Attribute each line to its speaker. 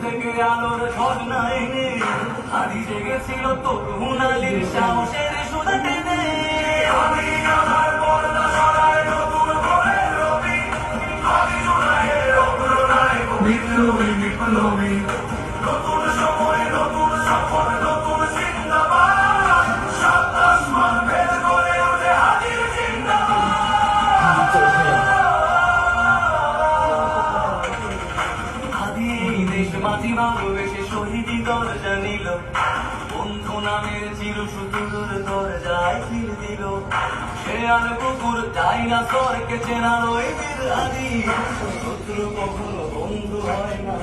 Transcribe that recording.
Speaker 1: থেকে আলোর ঝর্ণা এনে হারি জেগেছিল তরুণ আলীর সাহসের সুতা টেনে। আমি আমার বর্ণা সরায় নতুন ভোরের রবি, আমি জুলাইয়ের অগ্রনায়ক বিপ্লবী বিপ্লবী। নতুন সময় নতুন সফর নতুন জিন্দাবাদ, সাত আসমান ভেদ করে ওঠে হাজির জিন্দাবাদ। আদি এই দেশ মাটি ভালোবেসে শহীদি দরজা নিল, বন্ধু নামের চির সুতুর দরজায় ফির দিল। সে আর কুকুর ডাইনোসরকে চেনার ওই বীর আদি, শত্রু কখনো বন্ধু হয় না।